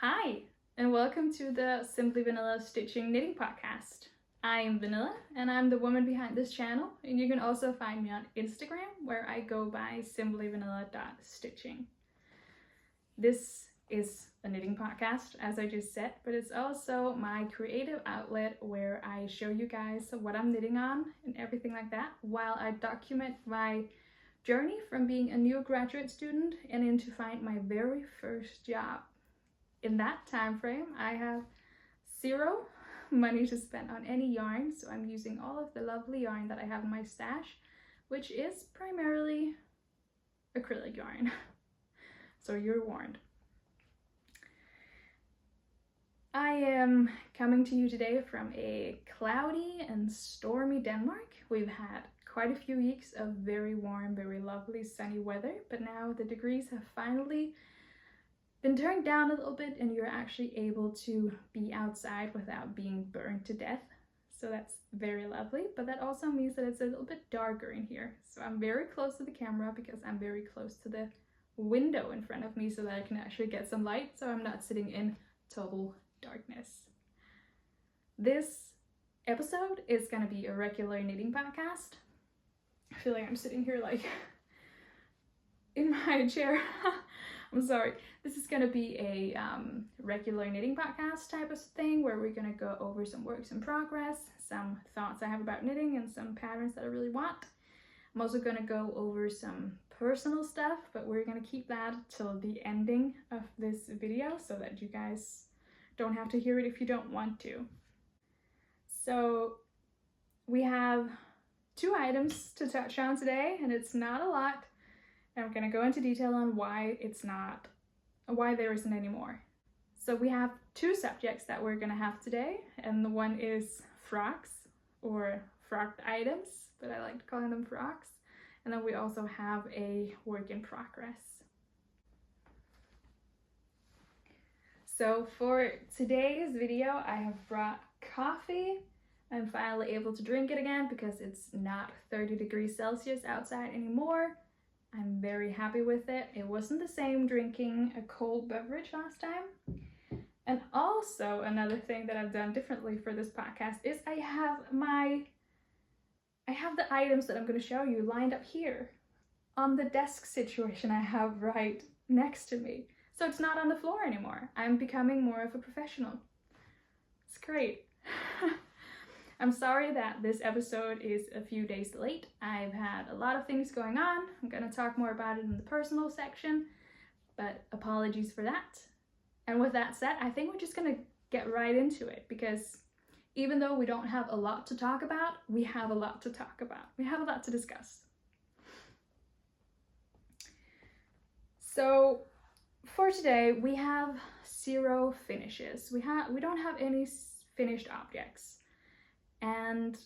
Hi, and welcome to the Simply Vanilla Stitching Knitting Podcast. I am Vanilla, and I'm the woman behind this channel, and you can also find me on Instagram, where I go by simplyvanilla.stitching. This is a knitting podcast, as I just said, but it's also my creative outlet where I show you guys what I'm knitting on and everything like that, while I document my journey from being a new graduate student and into find my very first job. In that time frame, I have zero money to spend on any yarn, so I'm using all of the lovely yarn that I have in my stash, which is primarily acrylic yarn. So you're warned. I am coming to you today from a cloudy and stormy Denmark. We've had quite a few weeks of very warm, very lovely sunny weather, but now the degrees have finally been turned down a little bit and you're actually able to be outside without being burned to death. So that's very lovely, but that also means that it's a little bit darker in here. So I'm very close to the camera because I'm very close to the window in front of me so that I can actually get some light, so I'm not sitting in total darkness. This episode is gonna be a regular knitting podcast. I feel like I'm sitting here like in my chair. I'm sorry. This is going to be a regular knitting podcast type of thing where we're going to go over some works in progress, some thoughts I have about knitting, and some patterns that I really want. I'm also going to go over some personal stuff, but we're going to keep that till the ending of this video so that you guys don't have to hear it if you don't want to. So we have 2 items to touch on today, and it's not a lot. And I'm going to go into detail on why there isn't any more. So we have 2 subjects that we're going to have today, and the one is frocks or frocked items, but I like calling them frocks. And then we also have a work in progress. So for today's video, I have brought coffee. I'm finally able to drink it again because it's not 30 degrees Celsius outside anymore. I'm very happy with it. It wasn't the same drinking a cold beverage last time. And also another thing that I've done differently for this podcast is I have the items that I'm going to show you lined up here on the desk situation I have right next to me. So it's not on the floor anymore. I'm becoming more of a professional. It's great. I'm sorry that this episode is a few days late. I've had a lot of things going on. I'm going to talk more about it in the personal section, but apologies for that. And with that said, I think we're just going to get right into it because even though we don't have a lot to talk about, we have a lot to talk about. We have a lot to discuss. So for today, we have 0 finishes. We don't have any finished objects. And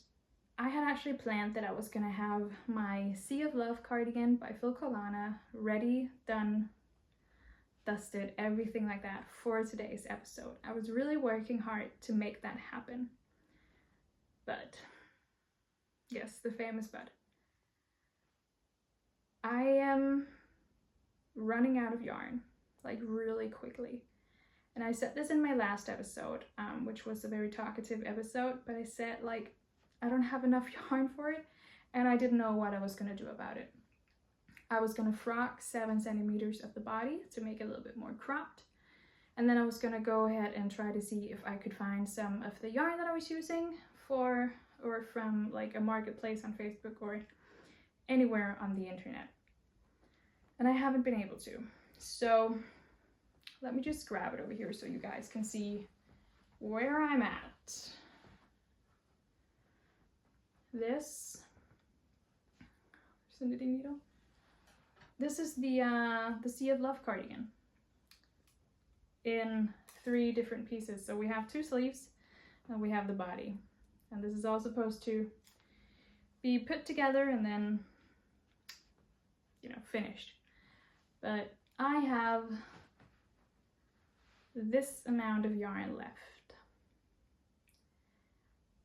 I had actually planned that I was gonna have my Sea of Love cardigan by Filcolana ready, done, dusted, everything like that for today's episode. I was really working hard to make that happen. But, yes, the famous but. I am running out of yarn, like really quickly. And I said this in my last episode, which was a very talkative episode, but I said, like, I don't have enough yarn for it, and I didn't know what I was going to do about it. I was going to frock 7 centimeters of the body to make it a little bit more cropped, and then I was going to go ahead and try to see if I could find some of the yarn that I was using from like a marketplace on Facebook or anywhere on the internet. And I haven't been able to. So let me just grab it over here so you guys can see where I'm at. There's a knitting needle. This is the Sea of Love cardigan in 3 different pieces. So we have 2 sleeves and we have the body. And this is all supposed to be put together and then, finished. But I have this amount of yarn left.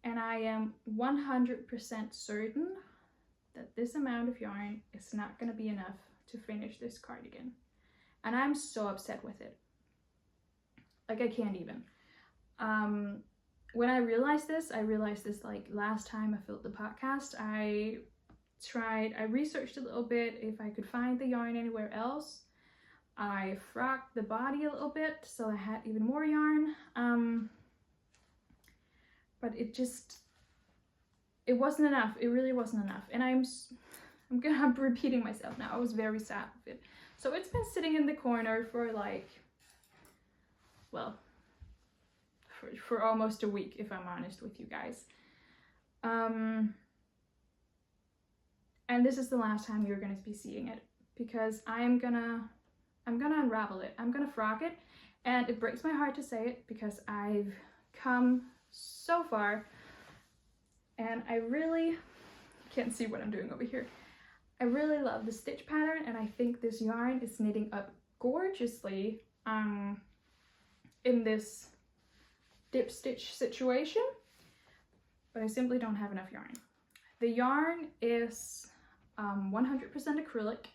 And I am 100% certain that this amount of yarn is not going to be enough to finish this cardigan. And I'm so upset with it. Like I can't even. When I realized this like last time I filmed the podcast. I researched a little bit if I could find the yarn anywhere else. I frocked the body a little bit so I had even more yarn. But it wasn't enough. It really wasn't enough. And I'm repeating myself now. I was very sad with it. So it's been sitting in the corner for like, well, for almost a week, if I'm honest with you guys. And this is the last time you're gonna be seeing it, because I'm gonna unravel it. I'm gonna frock it, and it breaks my heart to say it because I've come so far, and I really can't see what I'm doing over here. I really love the stitch pattern, and I think this yarn is knitting up gorgeously in this dip stitch situation, but I simply don't have enough yarn. The yarn is 100% acrylic,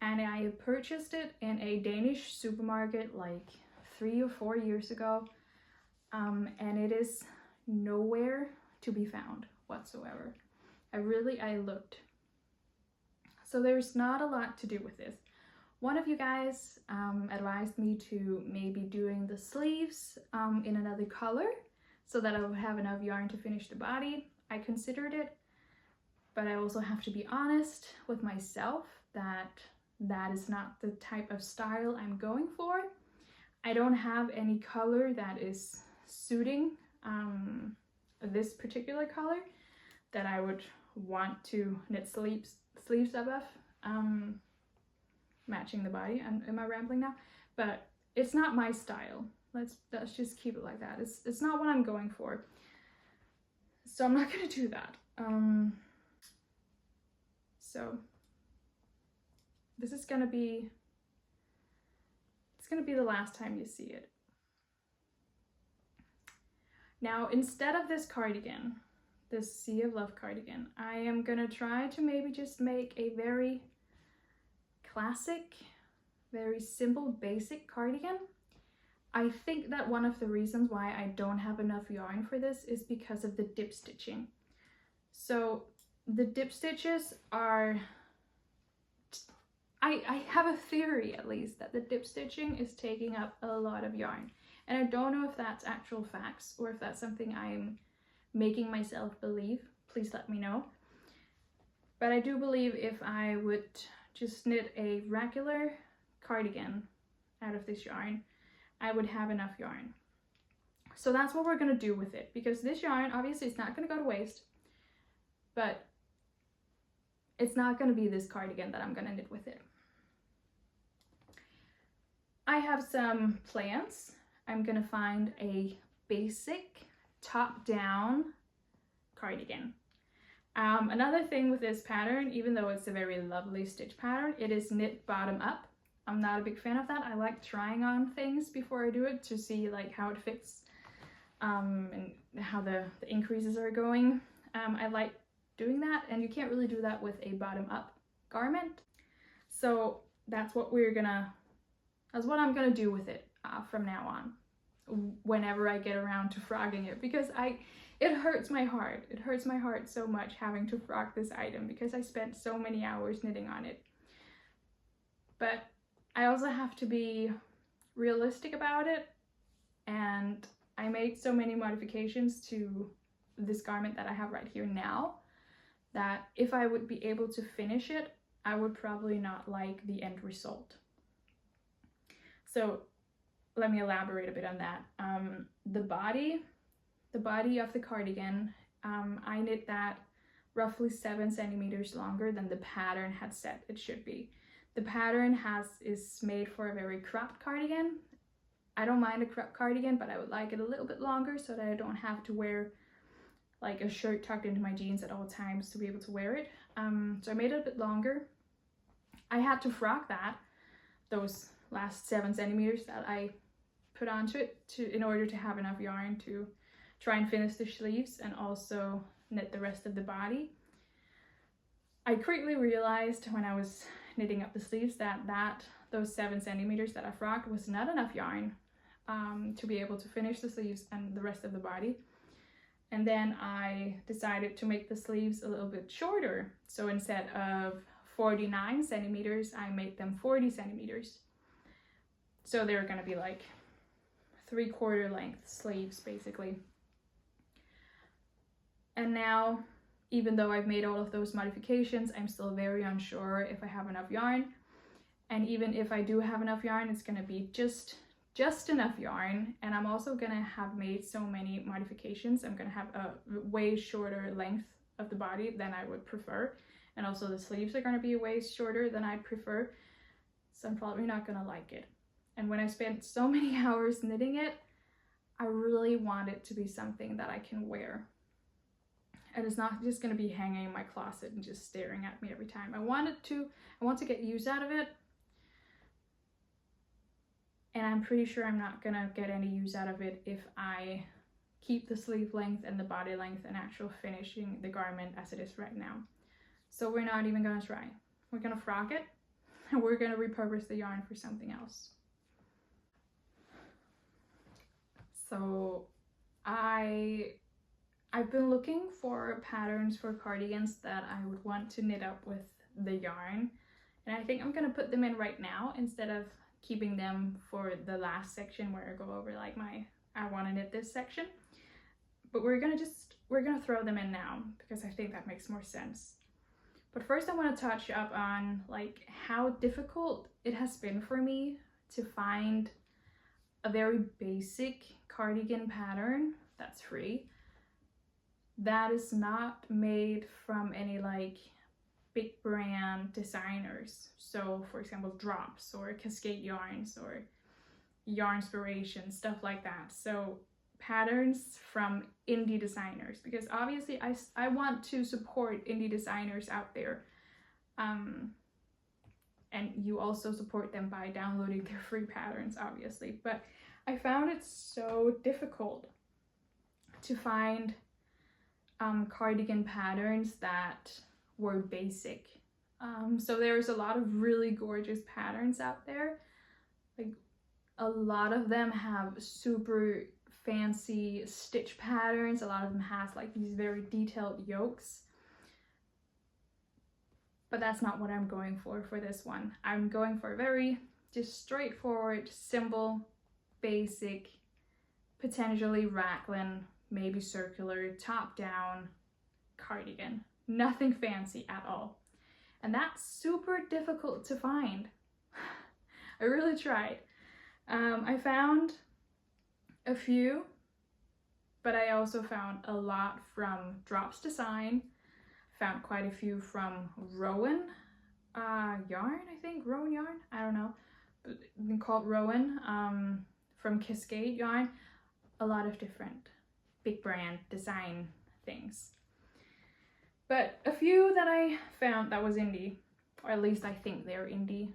and I purchased it in a Danish supermarket like 3 or 4 years ago, and it is nowhere to be found whatsoever. I looked. So there's not a lot to do with this. One of you guys advised me to maybe doing the sleeves in another color so that I would have enough yarn to finish the body. I considered it, but I also have to be honest with myself that that is not the type of style I'm going for. I don't have any color that is suiting this particular color that I would want to knit sleeves above, matching the body. Am I rambling now? But it's not my style. Let's just keep it like that. It's not what I'm going for. So I'm not gonna do that. So this is gonna be, it's gonna be the last time you see it. Now, instead of this cardigan, this Sea of Love cardigan, I am gonna try to maybe just make a very classic, very simple, basic cardigan. I think that one of the reasons why I don't have enough yarn for this is because of the dip stitching. So the dip stitches are, I have a theory at least that the dip stitching is taking up a lot of yarn. And I don't know if that's actual facts or if that's something I'm making myself believe. Please let me know. But I do believe if I would just knit a regular cardigan out of this yarn, I would have enough yarn. So that's what we're gonna do with it, because this yarn, obviously it's not gonna go to waste, but it's not gonna be this cardigan that I'm gonna knit with it. I have some plans. I'm gonna find a basic top-down cardigan. Another thing with this pattern, even though it's a very lovely stitch pattern, it is knit bottom up. I'm not a big fan of that. I like trying on things before I do it to see like how it fits and how the increases are going. I like doing that, and you can't really do that with a bottom up garment. So that's what I'm gonna do with it from now on, whenever I get around to frogging it, because it hurts my heart. It hurts my heart so much having to frog this item because I spent so many hours knitting on it. But I also have to be realistic about it, and I made so many modifications to this garment that I have right here now that if I would be able to finish it, I would probably not like the end result. So let me elaborate a bit on that. The body of the cardigan, I knit that roughly 7 centimeters longer than the pattern had said it should be. The pattern is made for a very cropped cardigan. I don't mind a cropped cardigan, but I would like it a little bit longer so that I don't have to wear like a shirt tucked into my jeans at all times to be able to wear it. So I made it a bit longer. I had to frock those last 7 centimeters that I put onto it in order to have enough yarn to try and finish the sleeves and also knit the rest of the body. I quickly realized when I was knitting up the sleeves that those 7 centimeters that I frocked was not enough yarn. to be able to finish the sleeves and the rest of the body. And then I decided to make the sleeves a little bit shorter. So instead of 49 centimeters, I made them 40 centimeters. So they're gonna be like 3/4 length sleeves basically. And now, even though I've made all of those modifications, I'm still very unsure if I have enough yarn. And even if I do have enough yarn, it's gonna be just enough yarn. And I'm also gonna have made so many modifications. I'm gonna have a way shorter length of the body than I would prefer. And also the sleeves are gonna be way shorter than I'd prefer. So I'm probably not gonna like it. And when I spent so many hours knitting it, I really want it to be something that I can wear. And it's not just gonna be hanging in my closet and just staring at me every time. I want to get use out of it. And I'm pretty sure I'm not gonna get any use out of it if I keep the sleeve length and the body length and actual finishing the garment as it is right now. So we're not even gonna try. We're gonna frock it and we're gonna repurpose the yarn for something else. So I've been looking for patterns for cardigans that I would want to knit up with the yarn. And I think I'm gonna put them in right now instead of keeping them for the last section where I go over like I want to knit this section. But we're gonna throw them in now because I think that makes more sense. But first I want to touch up on like how difficult it has been for me to find a very basic cardigan pattern that's free, that is not made from any like big brand designers. So for example, Drops or Cascade Yarns or Yarnspiration, stuff like that. So patterns from indie designers, because obviously I want to support indie designers out there. And you also support them by downloading their free patterns, obviously. But I found it so difficult to find cardigan patterns that were basic. So there's a lot of really gorgeous patterns out there. Like a lot of them have super fancy stitch patterns. A lot of them has like these very detailed yokes. But that's not what I'm going for this one. I'm going for a very just straightforward, simple, basic, potentially raglan, maybe circular, top down cardigan. Nothing fancy at all. And that's super difficult to find. I really tried. I found a few, but I also found a lot from Drops Design. Found quite a few from Rowan Yarn, I think. Rowan Yarn? I don't know. But called Rowan. From Cascade Yarn. A lot of different big brand design things. But a few that I found that was indie, or at least I think they're indie,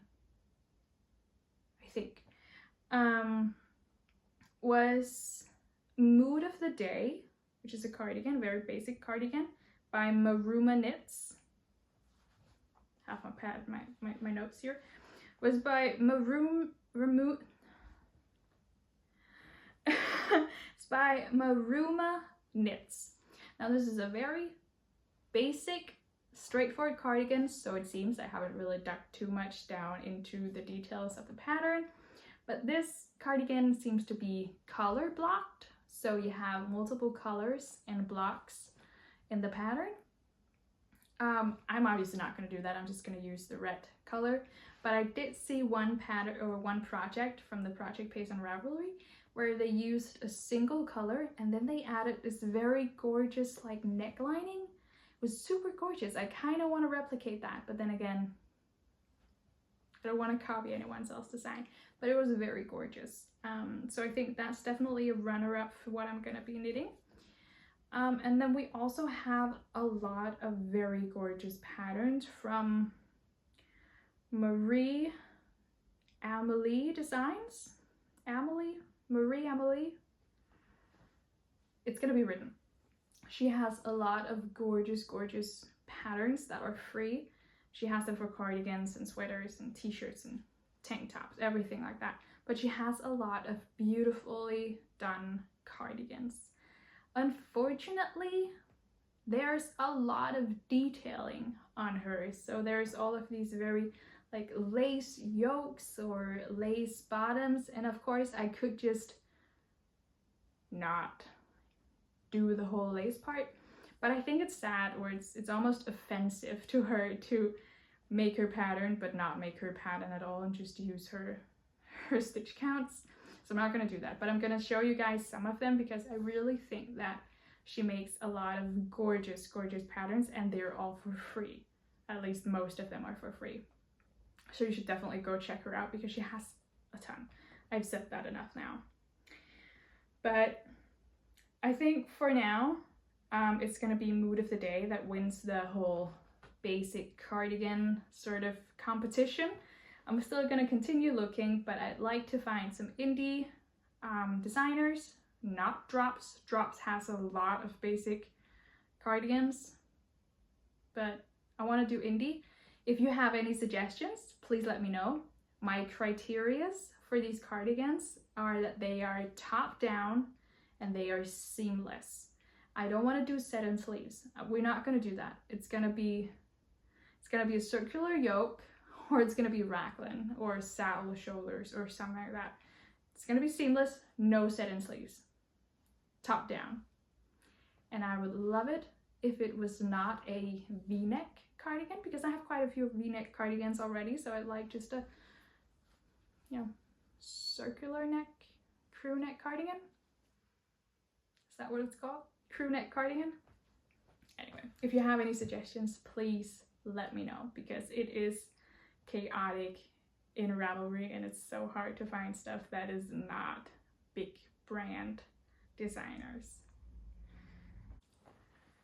I think, was Mood of the Day, which is a cardigan, very basic cardigan, by Maruma Knits. Have my pad, my notes here. Was by It's by Maruma Knits. Now this is a very basic, straightforward cardigan, so it seems I haven't really dug too much down into the details of the pattern. But this cardigan seems to be color blocked, so you have multiple colors and blocks in the pattern. I'm obviously not going to do that. I'm just going to use the red color. But I did see one pattern or one project from the project page on Ravelry where they used a single color and then they added this very gorgeous like neck lining. It was super gorgeous. I kind of want to replicate that, but then again, I don't want to copy anyone else's design, but it was very gorgeous. So I think that's definitely a runner-up for what I'm going to be knitting. And then we also have a lot of very gorgeous patterns from Marie Amelie Designs. Marie. It's gonna be written. She has a lot of gorgeous patterns that are free. She has them for cardigans and sweaters and t-shirts and tank tops, everything like that. But she has a lot of beautifully done cardigans. Unfortunately, there's a lot of detailing on hers. So there's all of these very like lace yokes or lace bottoms, and of course I could just not do the whole lace part, but I think it's sad, or it's almost offensive to her to make her pattern but not make her pattern at all and just use her stitch counts. So I'm not going to do that, but I'm going to show you guys some of them because I really think that she makes a lot of gorgeous patterns, and they're all for free. At least most of them are for free. So you should definitely go check her out because she has a ton. I've said that enough now. But I think for now, it's going to be Mood of the Day that wins the whole basic cardigan sort of competition. I'm still going to continue looking, but I'd like to find some indie designers, not Drops. Drops has a lot of basic cardigans, but I want to do indie. If you have any suggestions, please let me know. My criterias for these cardigans are that they are top down and they are seamless. I don't want to do set-in sleeves. We're not going to do that. It's gonna be a circular yoke, or it's gonna be raglan or saddle shoulders or something like that. It's gonna be seamless, no set-in sleeves, top down. And I would love it if it was not a V-neck cardigan, because I have quite a few V-neck cardigans already, so I'd like just a, you know, circular neck, crew neck cardigan. Is that what it's called? Crew neck cardigan? Anyway, if you have any suggestions, please let me know, because it is chaotic in Ravelry and it's so hard to find stuff that is not big brand designers.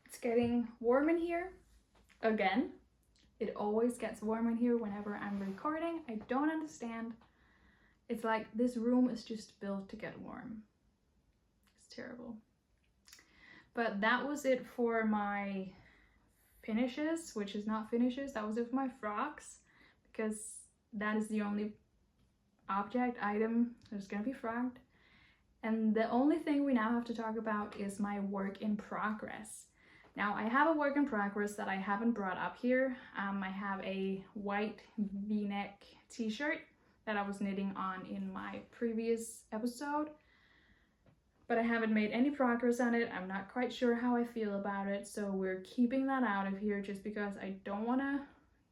It's getting warm in here again. It always gets warm in here whenever I'm recording. I don't understand. It's like this room is just built to get warm. It's terrible. But that was it for my finishes, which is not finishes. That was it for my frocks, because that is the only object item that's gonna be frocked. And the only thing we now have to talk about is my work in progress. Now, I have a work in progress that I haven't brought up here. I have a white V-neck t-shirt that I was knitting on in my previous episode, but I haven't made any progress on it. I'm not quite sure how I feel about it, so we're keeping that out of here just because I don't want to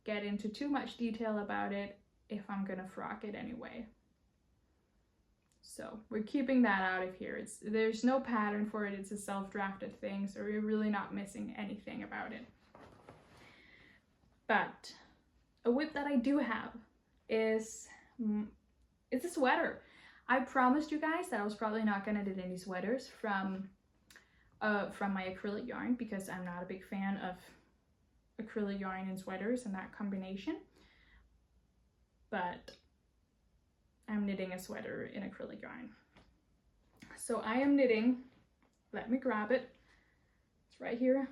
get into too much detail about it if I'm gonna frock it anyway. So we're keeping that out of here. There's no pattern for it. It's a self-drafted thing, so we're really not missing anything about it. But a WIP that I do have is it's a sweater. I promised you guys that I was probably not gonna do any sweaters from my acrylic yarn, because I'm not a big fan of acrylic yarn and sweaters and that combination. But I'm knitting a sweater in acrylic yarn. So I am knitting, let me grab it. It's right here.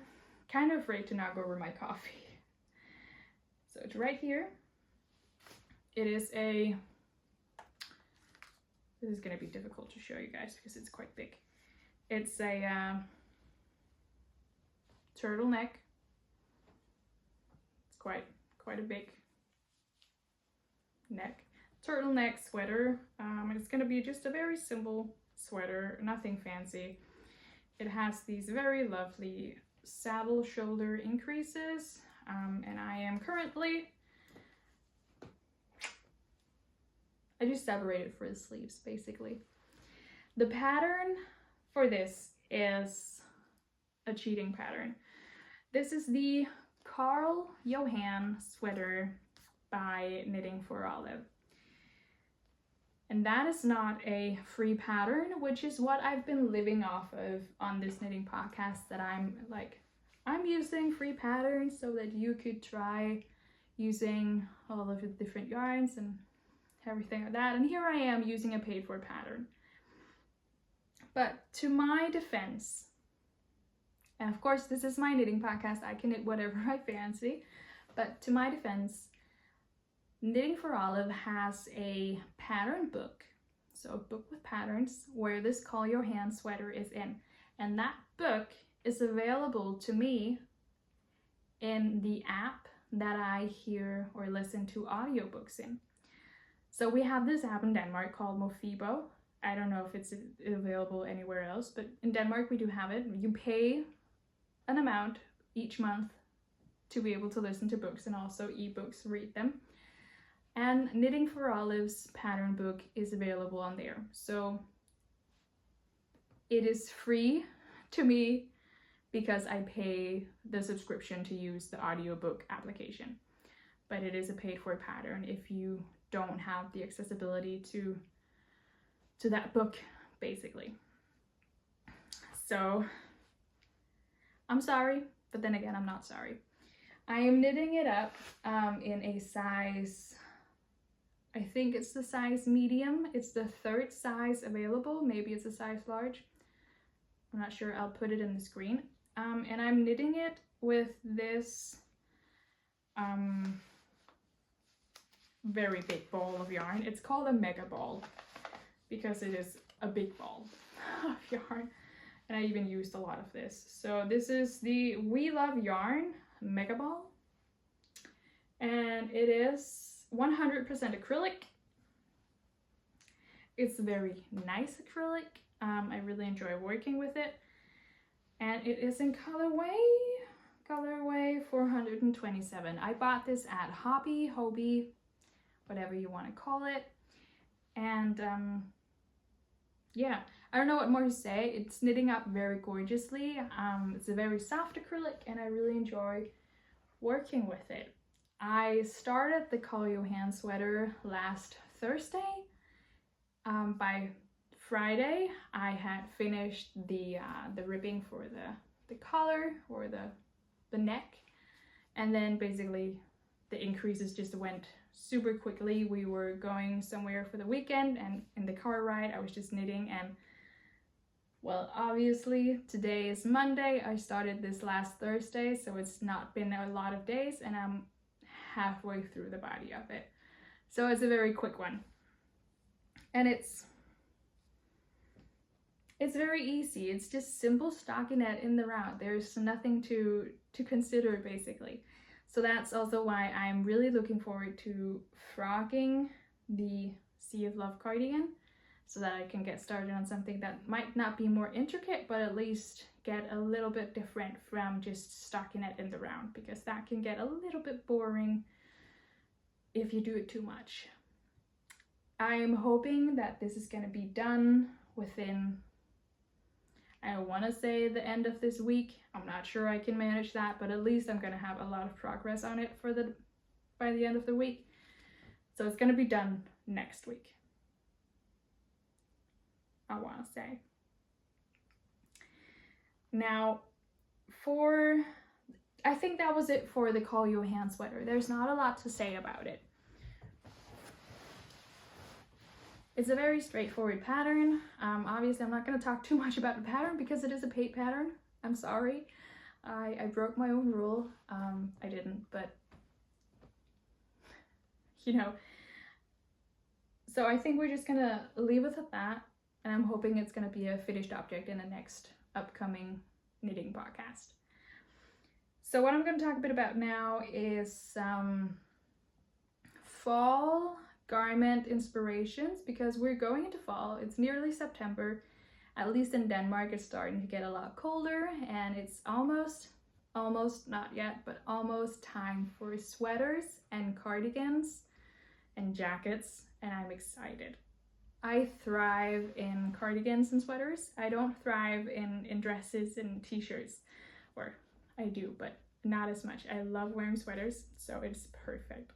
Kind of afraid to knock over my coffee. So it's right here. It is a, this is gonna be difficult to show you guys because it's quite big. It's a turtleneck. It's quite a big neck. Turtleneck sweater. It's gonna be just a very simple sweater, nothing fancy. It has these very lovely saddle shoulder increases, and I am currently, I just separated for the sleeves basically. The pattern for this is a cheating pattern. This is the Karl Johan sweater by Knitting for Olive. And that is not a free pattern, which is what I've been living off of on this knitting podcast, that I'm using free patterns so that you could try using all of the different yarns and everything like that. And here I am using a paid for pattern. But to my defense, and of course this is my knitting podcast, I can knit whatever I fancy, but to my defense, Knitting for Olive has a pattern book, so a book with patterns where this Call Your Hand sweater is in. And that book is available to me in the app that I hear or listen to audiobooks in. So we have this app in Denmark called Mofibo. I don't know if it's available anywhere else, but in Denmark we do have it. You pay an amount each month to be able to listen to books and also ebooks, read them. And Knitting for Olive's pattern book is available on there. So it is free to me because I pay the subscription to use the audiobook application. But it is a paid for pattern if you don't have the accessibility to that book, basically. So I'm sorry, but then again, I'm not sorry. I am knitting it up in a size, I think it's the size medium. It's the third size available. Maybe it's a size large. I'm not sure. I'll put it in the screen. And I'm knitting it with this very big ball of yarn. It's called a mega ball because it is a big ball of yarn. And I even used a lot of this. So this is the We Love Yarn Mega Ball. And it is 100% acrylic. It's very nice acrylic. I really enjoy working with it. And it is in colorway 427. I bought this at Hobby, whatever you want to call it. And yeah, I don't know what more to say. It's knitting up very gorgeously. It's a very soft acrylic and I really enjoy working with it. I started the Call Your Hand sweater last Thursday. By Friday, I had finished the ribbing for the collar or the neck, and then basically the increases just went super quickly. We were going somewhere for the weekend, and in the car ride, I was just knitting. And well, obviously today is Monday. I started this last Thursday, so it's not been a lot of days, and I'm halfway through the body of it. So it's a very quick one. And it's very easy. It's just simple stockinette in the round. There's nothing to consider, basically. So that's also why I'm really looking forward to frocking the Sea of Love cardigan, so that I can get started on something that might not be more intricate, but at least get a little bit different from just stockinette in the round, because that can get a little bit boring if you do it too much. I'm hoping that this is going to be done within, I want to say, the end of this week. I'm not sure I can manage that, but at least I'm going to have a lot of progress on it by the end of the week. So it's going to be done next week, I want to say. Now, I think that was it for the Call Your Hand sweater. There's not a lot to say about it. It's a very straightforward pattern. Obviously, I'm not going to talk too much about the pattern because it is a paid pattern. I'm sorry. I broke my own rule. I didn't, but you know. So I think we're just going to leave it at that. And I'm hoping it's going to be a finished object in the next upcoming knitting podcast. So what I'm going to talk a bit about now is some fall garment inspirations, because we're going into fall. It's nearly September. At least in Denmark, it's starting to get a lot colder, and it's almost, not yet, but almost time for sweaters and cardigans and jackets, and I'm excited. I thrive in cardigans and sweaters. I don't thrive in dresses and t-shirts, or I do, but not as much. I love wearing sweaters, so it's perfect.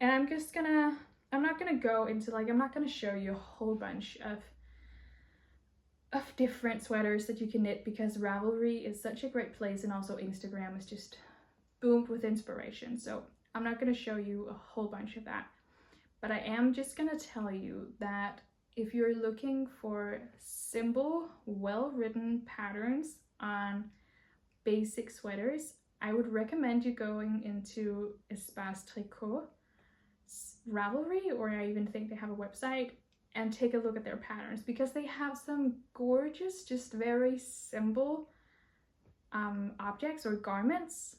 And I'm not gonna go into, like, I'm not gonna show you a whole bunch of different sweaters that you can knit, because Ravelry is such a great place, and also Instagram is just boomed with inspiration. So I'm not gonna show you a whole bunch of that. But I am just gonna tell you that if you're looking for simple, well-written patterns on basic sweaters, I would recommend you going into Espace Tricot Ravelry, or I even think they have a website, and take a look at their patterns, because they have some gorgeous, just very simple objects or garments.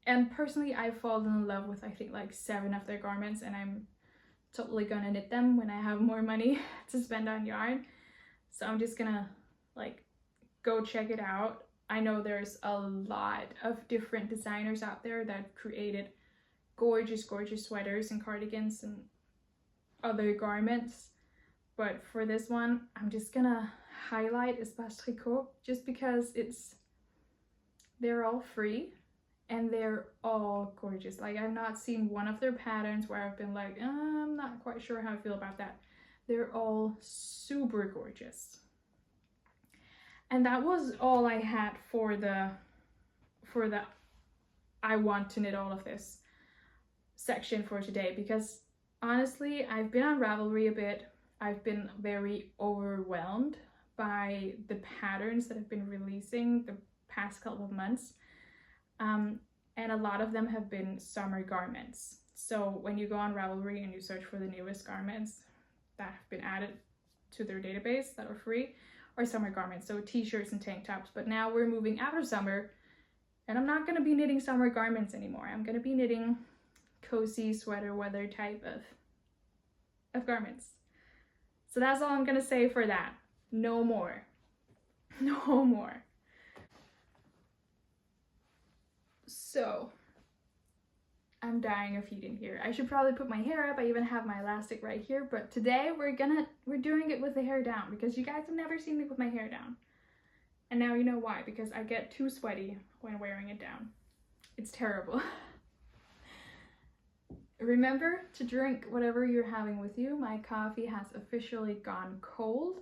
And personally, I've fallen in love with I think like 7 of their garments, and I'm totally gonna knit them when I have more money to spend on yarn. So I'm just gonna like go check it out. I know there's a lot of different designers out there that created gorgeous sweaters and cardigans and other garments, but for this one I'm just gonna highlight Espace Tricot just because they're all free and they're all gorgeous. Like, I've not seen one of their patterns where I've been like, I'm not quite sure how I feel about that. They're all super gorgeous. And that was all I had for the I want to knit all of this section for today, because honestly, I've been on Ravelry a bit. I've been very overwhelmed by the patterns that have been releasing the past couple of months. And a lot of them have been summer garments. So when you go on Ravelry and you search for the newest garments that have been added to their database that are free, or summer garments, so t-shirts and tank tops. But now we're moving out of summer, and I'm not going to be knitting summer garments anymore. I'm going to be knitting cozy sweater weather type of garments. So that's all I'm going to say for that. No more. No more. So I'm dying of heat in here. I should probably put my hair up. I even have my elastic right here, but today we're doing it with the hair down, because you guys have never seen me with my hair down. And now you know why, because I get too sweaty when wearing it down. It's terrible. Remember to drink whatever you're having with you. My coffee has officially gone cold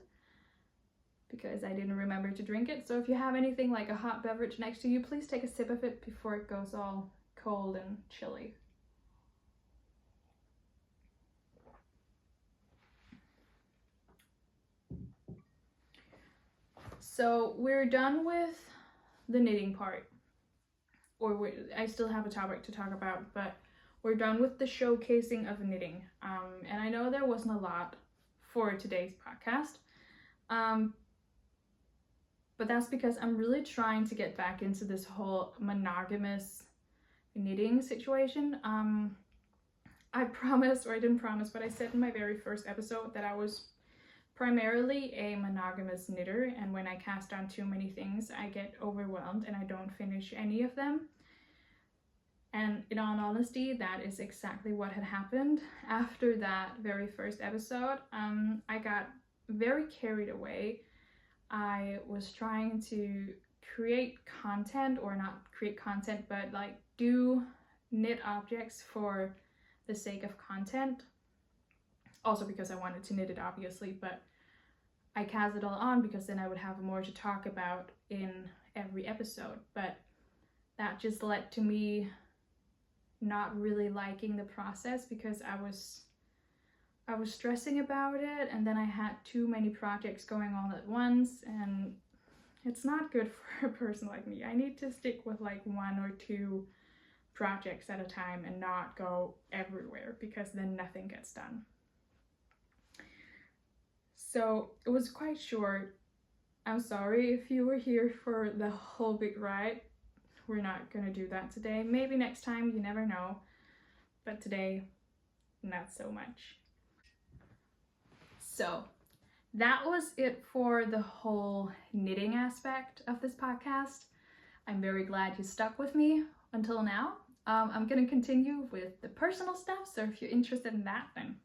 because I didn't remember to drink it. So if you have anything like a hot beverage next to you, please take a sip of it before it goes all cold and chilly. So we're done with the knitting part, or I still have a topic to talk about, but we're done with the showcasing of knitting. And I know there wasn't a lot for today's podcast, but that's because I'm really trying to get back into this whole monogamous knitting situation. I promised, or I didn't promise, but I said in my very first episode that I was primarily a monogamous knitter, and when I cast on too many things, I get overwhelmed and I don't finish any of them. And in all honesty, that is exactly what had happened after that very first episode. I got very carried away. I was trying to create content, or not create content, but like do knit objects for the sake of content. Also because I wanted to knit it, obviously, but I cast it all on because then I would have more to talk about in every episode. But that just led to me not really liking the process, because I was stressing about it, and then I had too many projects going on at once, and it's not good for a person like me. I need to stick with like 1 or 2 projects at a time and not go everywhere, because then nothing gets done. So it was quite short. I'm sorry if you were here for the whole big ride. We're not gonna do that today. Maybe next time, you never know. But today, not so much. So that was it for the whole knitting aspect of this podcast. I'm very glad you stuck with me until now. I'm gonna continue with the personal stuff, so if you're interested in that, then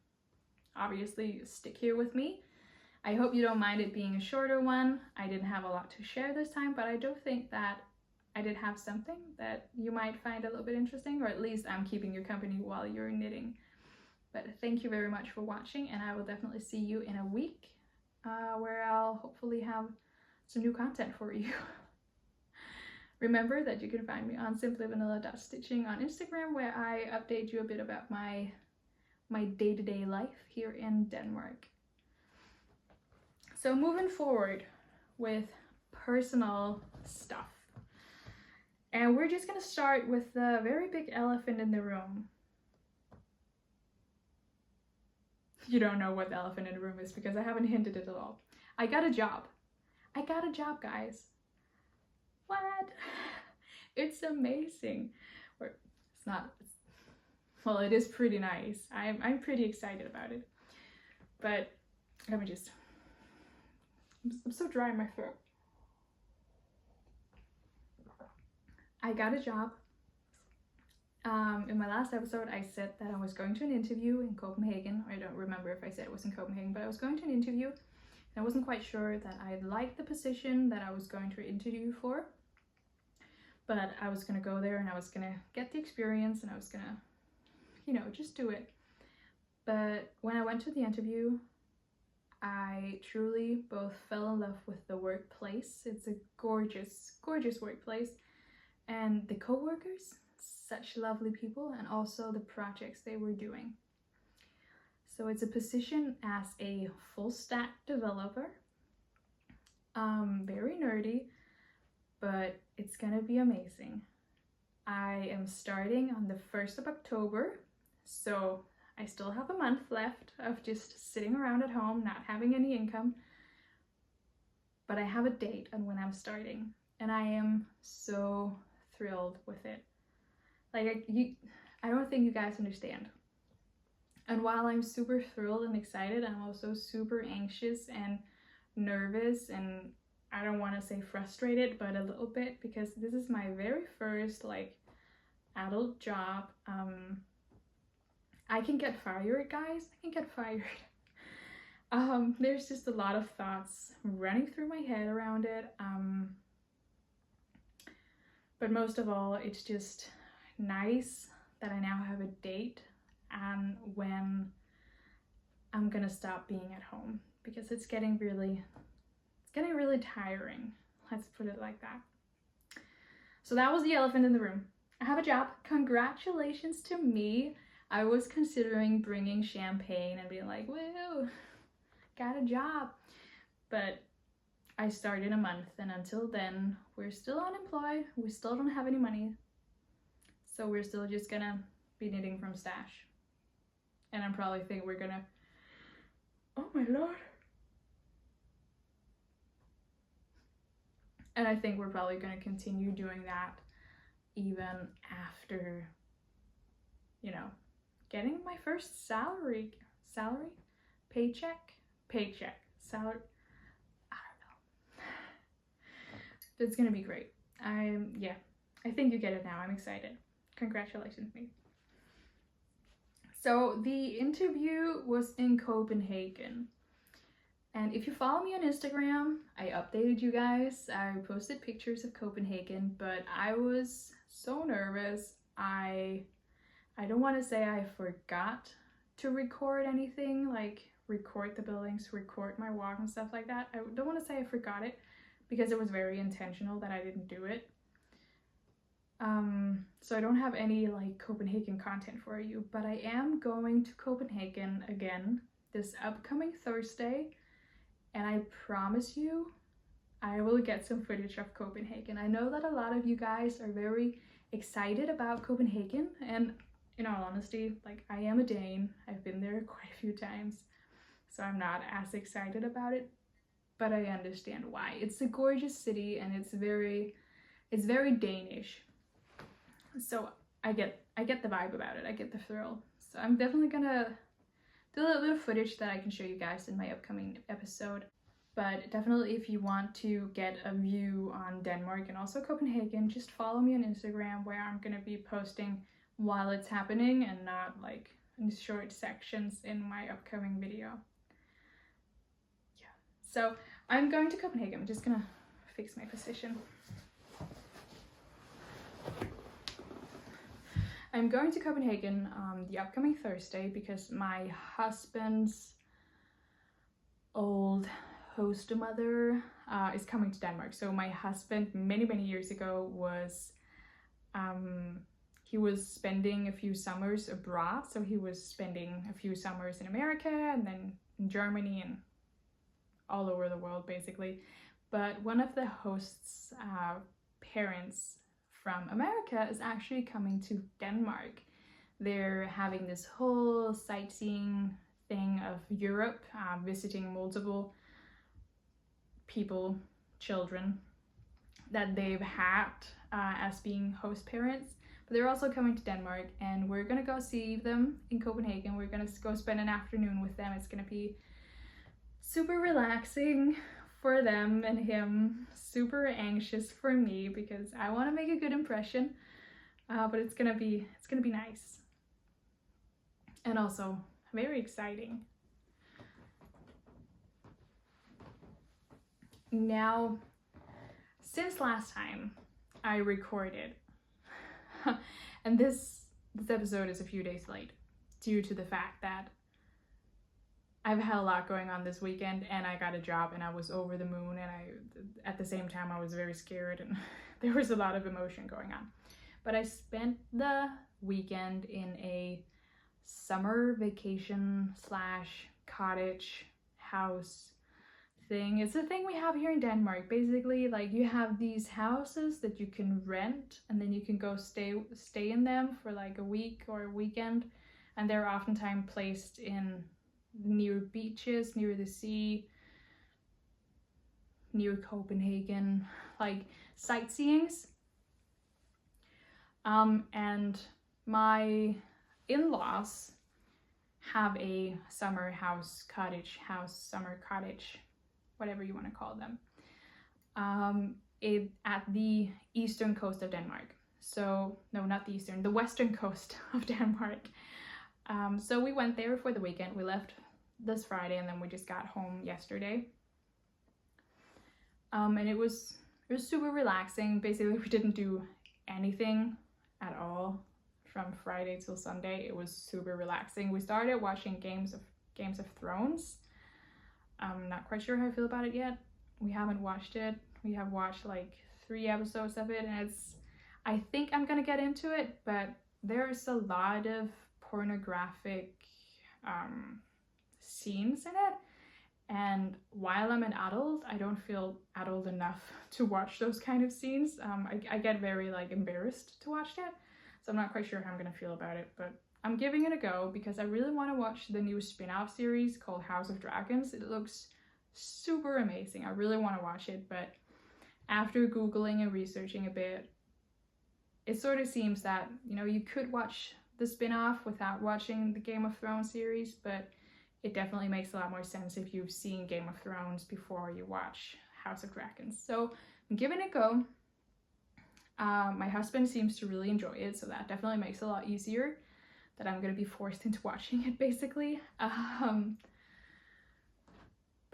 obviously stick here with me. I hope you don't mind it being a shorter one. I didn't have a lot to share this time, but I do think that I did have something that you might find a little bit interesting, or at least I'm keeping you company while you're knitting. But thank you very much for watching, and I will definitely see you in a week, where I'll hopefully have some new content for you. Remember that you can find me on simplyvanilla.stitching on Instagram, where I update you a bit about my day-to-day life here in Denmark. So moving forward with personal stuff. And we're just gonna start with the very big elephant in the room. You don't know what the elephant in the room is because I haven't hinted it at all. I got a job. I got a job, guys. What? It's amazing. Or it's not. Well, it is pretty nice. I'm pretty excited about it. But let me just. I'm so dry in my throat. I got a job. In my last episode, I said that I was going to an interview in Copenhagen. I don't remember if I said it was in Copenhagen, but I was going to an interview. And I wasn't quite sure that I liked the position that I was going to interview for. But I was gonna go there and I was gonna get the experience and I was gonna, you know, just do it. But when I went to the interview, I truly both fell in love with the workplace. It's a gorgeous, gorgeous workplace. And the co-workers, such lovely people, and also the projects they were doing. So it's a position as a full stack developer. Very nerdy, but it's gonna be amazing. I am starting on the 1st of October, so I still have a month left of just sitting around at home, not having any income. But I have a date on when I'm starting, and I am so thrilled with it. Like, I don't think you guys understand. And while I'm super thrilled and excited, I'm also super anxious and nervous, and I don't want to say frustrated, but a little bit, because this is my very first like adult job. I can get fired, guys. I can get fired. There's just a lot of thoughts running through my head around it. But most of all, it's just nice that I now have a date and when I'm gonna stop being at home, because it's getting really tiring. Let's put it like that. So that was the elephant in the room. I have a job. Congratulations to me. I was considering bringing champagne and being like, woo, got a job. But I start in a month, and until then, we're still unemployed. We still don't have any money. So we're still just gonna be knitting from stash. And I probably think we're gonna, oh my lord. And I think we're probably gonna continue doing that even after, you know, getting my first salary, paycheck, salary, I don't know. It's gonna be great. I think you get it now. I'm excited. Congratulations, me. So the interview was in Copenhagen. And if you follow me on Instagram, I updated you guys. I posted pictures of Copenhagen, but I was so nervous. I don't want to say I forgot to record anything, like record the buildings, record my walk and stuff like that. I don't want to say I forgot it, because it was very intentional that I didn't do it. So I don't have any like Copenhagen content for you, but I am going to Copenhagen again this upcoming Thursday, and I promise you I will get some footage of Copenhagen. I know that a lot of you guys are very excited about Copenhagen, and in all honesty, like, I am a Dane. I've been there quite a few times, so I'm not as excited about it, but I understand why. It's a gorgeous city and it's very Danish. So I get the vibe about it. I get the thrill. So I'm definitely gonna do a little bit of footage that I can show you guys in my upcoming episode. But definitely, if you want to get a view on Denmark and also Copenhagen, just follow me on Instagram, where I'm gonna be posting while it's happening and not like in short sections in my upcoming video. Yeah. So I'm going to Copenhagen. I'm just gonna fix my position. I'm going to Copenhagen the upcoming Thursday because my husband's old host mother is coming to Denmark. So my husband many years ago was he was spending a few summers abroad. So he was spending a few summers in America and then in Germany and all over the world basically. But one of the host's parents from America is actually coming to Denmark. They're having this whole sightseeing thing of Europe, visiting multiple people, children that they've had as being host parents. But they're also coming to Denmark, and we're gonna go see them in Copenhagen. We're gonna go spend an afternoon with them. It's gonna be super relaxing for them and him, super anxious for me because I want to make a good impression, but it's gonna be nice and also very exciting. Now, since last time I recorded, and this episode is a few days late due to the fact that I've had a lot going on this weekend, and I got a job, and I was over the moon, and at the same time I was very scared, and there was a lot of emotion going on. But I spent the weekend in a summer vacation / cottage house thing. It's a thing we have here in Denmark. Basically, like, you have these houses that you can rent, and then you can go stay in them for like a week or a weekend, and they're oftentimes placed in near beaches, near the sea, near Copenhagen, like sightseeings. And my in-laws have a summer cottage, whatever you want to call them, at the eastern coast of Denmark. So, no, not the eastern, the western coast of Denmark. So we went there for the weekend. We left this Friday, and then we just got home yesterday. And it was super relaxing. Basically, we didn't do anything at all from Friday till Sunday. It was super relaxing. We started watching Games of Thrones. I'm not quite sure how I feel about it yet. We haven't watched it. We have watched like 3 episodes of it, and I think I'm gonna get into it, but there's a lot of pornographic scenes in it, and while I'm an adult, I don't feel adult enough to watch those kind of scenes. I get very like embarrassed to watch that, so I'm not quite sure how I'm gonna feel about it, but I'm giving it a go because I really want to watch the new spin-off series called House of Dragons. It looks super amazing. I really want to watch it, but after Googling and researching a bit, it sort of seems that, you know, you could watch the spin-off without watching the Game of Thrones series, but it definitely makes a lot more sense if you've seen Game of Thrones before you watch House of Dragons. So I'm giving it a go. My husband seems to really enjoy it, so that definitely makes it a lot easier that I'm gonna be forced into watching it, basically. But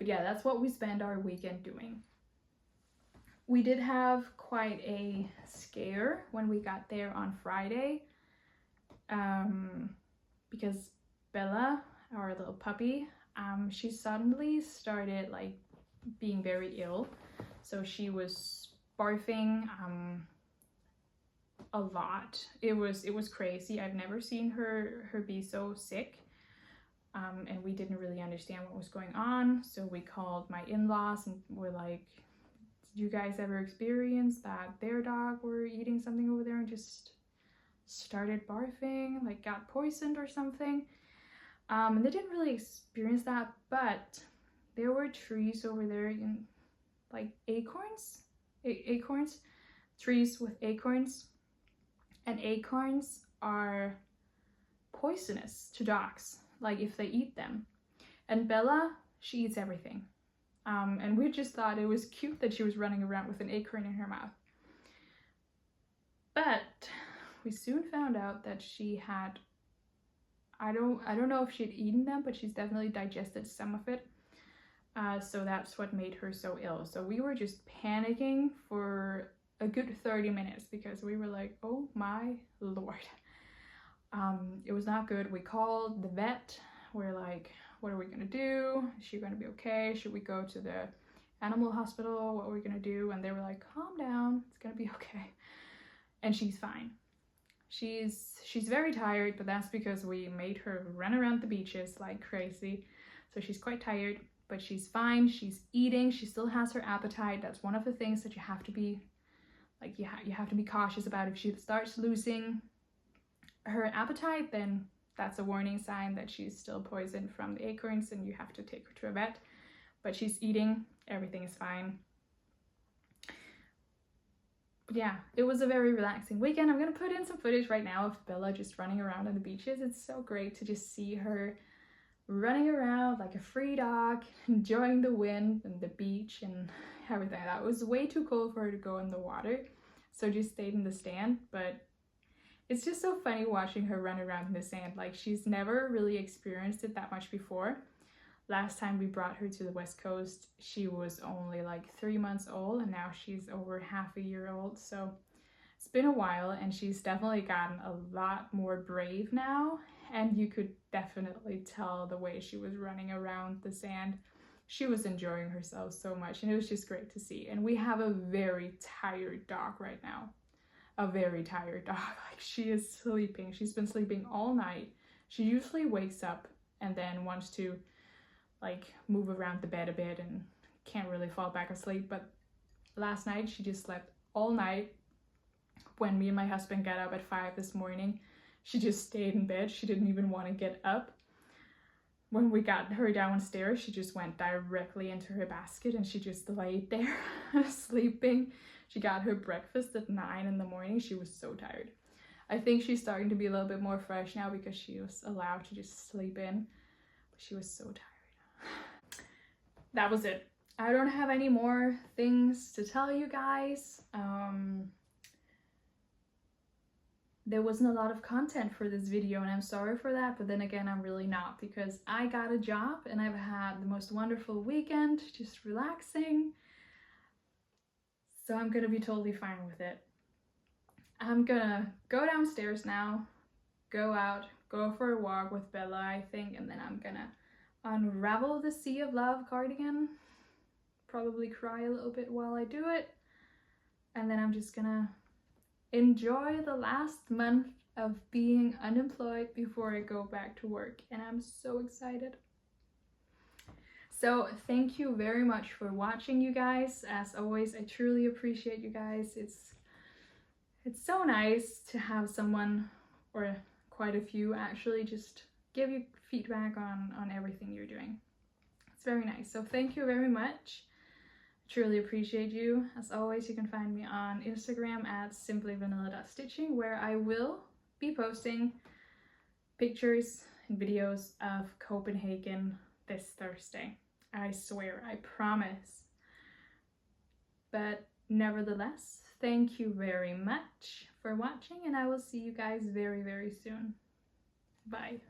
yeah, that's what we spend our weekend doing. We did have quite a scare when we got there on Friday, because Bella, our little puppy, she suddenly started like being very ill. So she was barfing a lot. It was crazy. I've never seen her be so sick, and we didn't really understand what was going on. So we called my in-laws and we're like, did you guys ever experience that their dog were eating something over there and just started barfing, like got poisoned or something? And they didn't really experience that, but there were trees over there in like acorns, trees with acorns, and acorns are poisonous to dogs, like if they eat them. And Bella, she eats everything. And we just thought it was cute that she was running around with an acorn in her mouth. But we soon found out that she had, I don't know if she had eaten them, but she's definitely digested some of it. So that's what made her so ill. So we were just panicking for a good 30 minutes because we were like, oh my lord. It was not good. We called the vet. We're like, what are we gonna do? Is she gonna be okay? Should we go to the animal hospital? What are we gonna do? And they were like, calm down, it's gonna be okay. And she's fine. She's very tired, but that's because we made her run around the beaches like crazy. So she's quite tired, but she's fine. She's eating. She still has her appetite. That's one of the things that you have to be like you have to be cautious about if she starts losing her appetite, then that's a warning sign that she's still poisoned from the acorns and you have to take her to a vet. But she's eating, everything is fine. But yeah, it was a very relaxing weekend. I'm gonna put in some footage right now of Bella just running around on the beaches. It's so great to just see her running around like a free dog, enjoying the wind and the beach and everything. That was way too cold for her to go in the water, so just stayed in the stand. But it's just so funny watching her run around in the sand. Like, she's never really experienced it that much before. Last time we brought her to the West Coast, she was only like 3 months old, and now she's over half a year old. So it's been a while, and she's definitely gotten a lot more brave now. And you could definitely tell the way she was running around the sand. She was enjoying herself so much, and it was just great to see. And we have a very tired dog right now. A very tired dog. Like, she is sleeping. She's been sleeping all night. She usually wakes up and then wants to like move around the bed a bit and can't really fall back asleep. But last night she just slept all night. When me and my husband got up at 5 this morning, she just stayed in bed. She didn't even want to get up. When we got her downstairs, she just went directly into her basket and she just laid there sleeping. She got her breakfast at 9 in the morning. She was so tired. I think she's starting to be a little bit more fresh now because she was allowed to just sleep in. But she was so tired. That was it. I don't have any more things to tell you guys. There wasn't a lot of content for this video, and I'm sorry for that, but then again, I'm really not, because I got a job and I've had the most wonderful weekend, just relaxing. So I'm gonna be totally fine with it. I'm gonna go downstairs now, go out, go for a walk with Bella, I think, and then I'm gonna unravel the Sea of Love cardigan, probably cry a little bit while I do it, and then I'm just gonna enjoy the last month of being unemployed before I go back to work, and I'm so excited. So thank you very much for watching, you guys. As always, I truly appreciate you guys. It's so nice to have someone, or quite a few actually, just give you feedback on everything you're doing. It's very nice. So thank you very much. Truly appreciate you. As always, you can find me on Instagram at simplyvanilla.stitching, where I will be posting pictures and videos of Copenhagen this Thursday. I swear, I promise. But nevertheless, thank you very much for watching, and I will see you guys very, very soon. Bye.